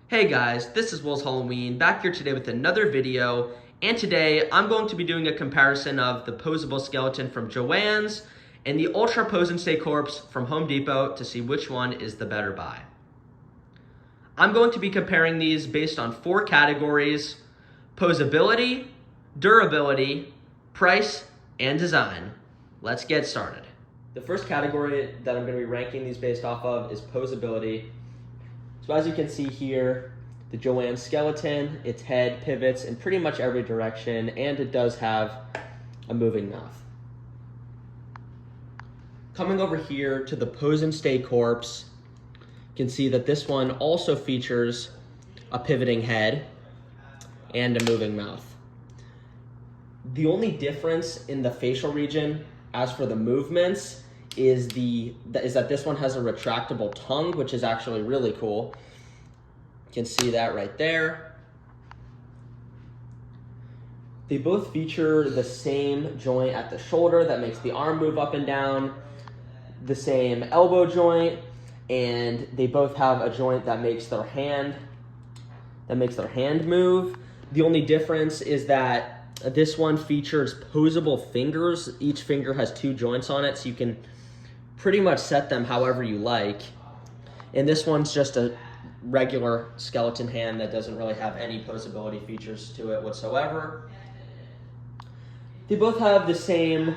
Hey guys, this is Will's Halloween, back here today with another video, and today I'm going to be doing a comparison of the posable skeleton from Joann's and the Ultra Pose and Stay Corpse from Home Depot to see which one is the better buy. I'm going to be comparing these based on 4 categories: posability, durability, price, and design. Let's get started. The first category that I'm going to be ranking these based off of is posability. So as you can see here, the Joann skeleton, its head pivots in pretty much every direction, and it does have a moving mouth. Coming over here to the Pose and Stay corpse, you can see that this one also features a pivoting head and a moving mouth. The only difference in the facial region, as for the movements, is that this one has a retractable tongue, which is actually really cool. You can see that right there. They both feature the same joint at the shoulder that makes the arm move up and down, the same elbow joint, and they both have a joint that makes their hand move. The only difference is that this one features posable fingers. Each finger has 2 joints on it, so you can pretty much set them however you like. And this one's just a regular skeleton hand that doesn't really have any posability features to it whatsoever. They both have the same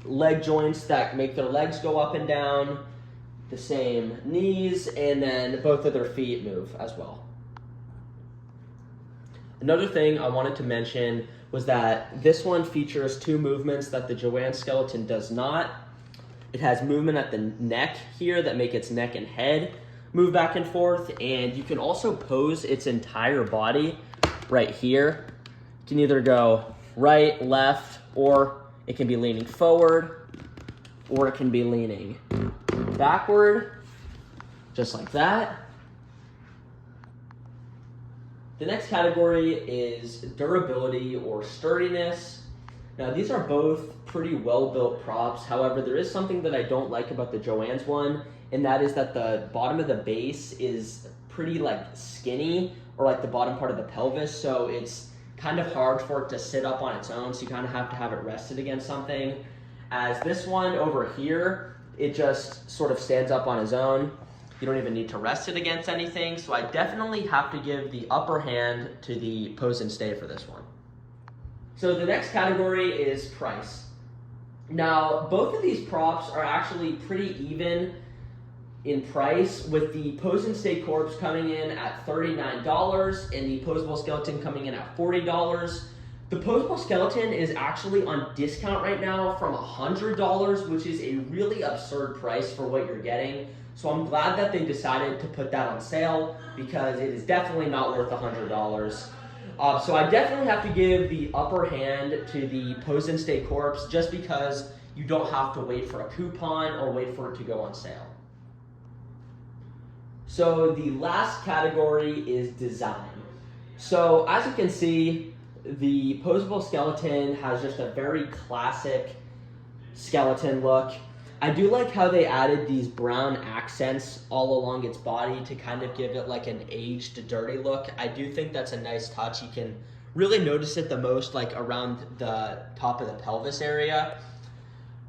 leg joints that make their legs go up and down, the same knees, and then both of their feet move as well. Another thing I wanted to mention was that this one features 2 movements that the Joann skeleton does not. It has movement at the neck here that make its neck and head move back and forth, and you can also pose its entire body right here. You can either go right, left, or it can be leaning forward, or it can be leaning backward, just like that. The next category is durability or sturdiness. Now, these are both pretty well-built props. However, there is something that I don't like about the Joann's one, and that is that the bottom of the base is pretty skinny, or the bottom part of the pelvis, so it's kind of hard for it to sit up on its own, so you kind of have to have it rested against something. As this one over here, it just sort of stands up on its own. You don't even need to rest it against anything, so I definitely have to give the upper hand to the Pose and Stay for this one. So the next category is price. Now, both of these props are actually pretty even in price, with the Pose and Stay corpse coming in at $39 and the posable skeleton coming in at $40. The posable skeleton is actually on discount right now from $100, which is a really absurd price for what you're getting. So I'm glad that they decided to put that on sale, because it is definitely not worth $100. So I definitely have to give the upper hand to the Pose and Stay corpse, just because you don't have to wait for a coupon or wait for it to go on sale. So the last category is design. So as you can see, the posable skeleton has just a very classic skeleton look. I do like how they added these brown accents all along its body to kind of give it an aged, dirty look. I do think that's a nice touch. You can really notice it the most around the top of the pelvis area.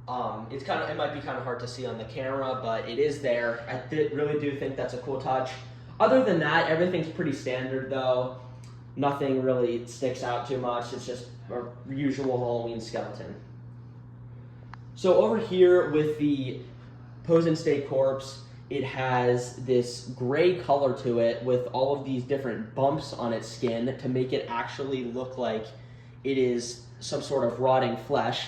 It might be kind of hard to see on the camera, but it is there. I really do think that's a cool touch. Other than that, everything's pretty standard though. Nothing really sticks out too much. It's just a usual Halloween skeleton. So over here with the Pose and Stay corpse, it has this gray color to it with all of these different bumps on its skin to make it actually look like it is some sort of rotting flesh.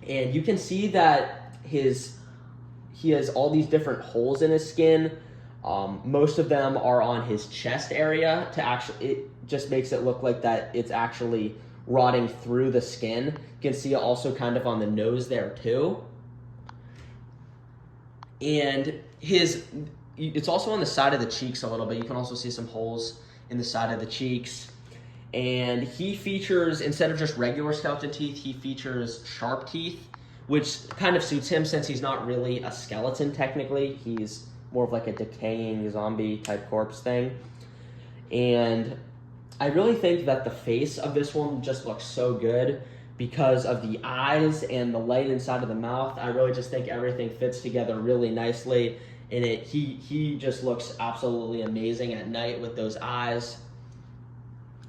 And you can see that he has all these different holes in his skin. Most of them are on his chest area it just makes it look like that it's actually rotting through the skin. You can see it also kind of on the nose there too. And it's also on the side of the cheeks a little bit. You can also see some holes in the side of the cheeks. And he features, instead of just regular skeleton teeth, he features sharp teeth, which kind of suits him since he's not really a skeleton technically. He's more of like a decaying zombie type corpse thing. And I really think that the face of this one just looks so good because of the eyes and the light inside of the mouth. I really just think everything fits together really nicely. And he just looks absolutely amazing at night with those eyes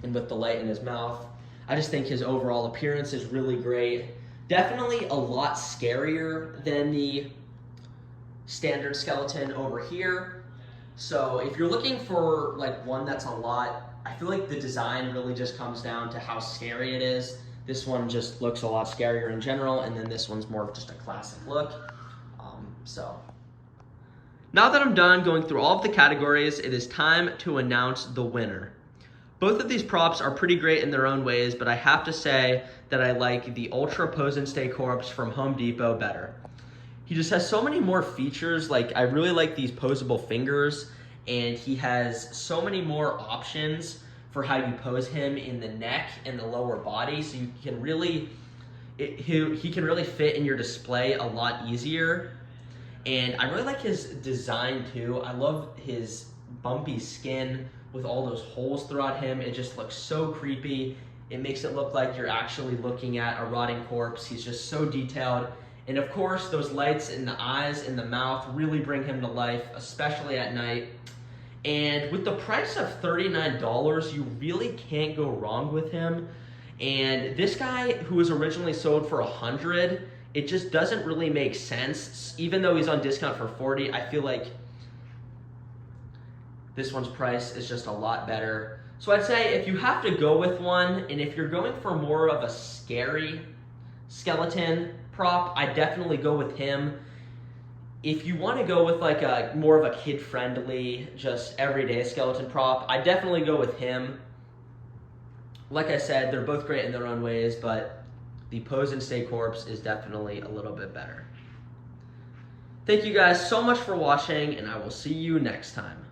and with the light in his mouth. I just think his overall appearance is really great. Definitely a lot scarier than the standard skeleton over here. So if you're looking for like one that's a lot, I feel like the design really just comes down to how scary it is. This one just looks a lot scarier in general, and then this one's more of just a classic look. So now that I'm done going through all of the categories, it is time to announce the winner. Both of these props are pretty great in their own ways, but I have to say that I like the Ultra Pose and Stay Corpse from Home Depot better. He just has so many more features. Like, I really like these posable fingers, and he has so many more options for how you pose him in the neck and the lower body, so you can really, he can really fit in your display a lot easier. And I really like his design too. I love his bumpy skin with all those holes throughout him. It just looks so creepy. It makes it look like you're actually looking at a rotting corpse. He's just so detailed. And of course, those lights in the eyes and the mouth really bring him to life, especially at night. And with the price of $39, you really can't go wrong with him. And this guy, who was originally sold for $100, it just doesn't really make sense. Even though he's on discount for $40, I feel like this one's price is just a lot better. So I'd say if you have to go with one, and if you're going for more of a scary skeleton prop, I definitely go with him. If you want to go with like a more of a kid-friendly, just everyday skeleton prop, I definitely go with him. Like I said, they're both great in their own ways, but the Pose and Stay Corpse is definitely a little bit better. Thank you guys so much for watching, and I will see you next time.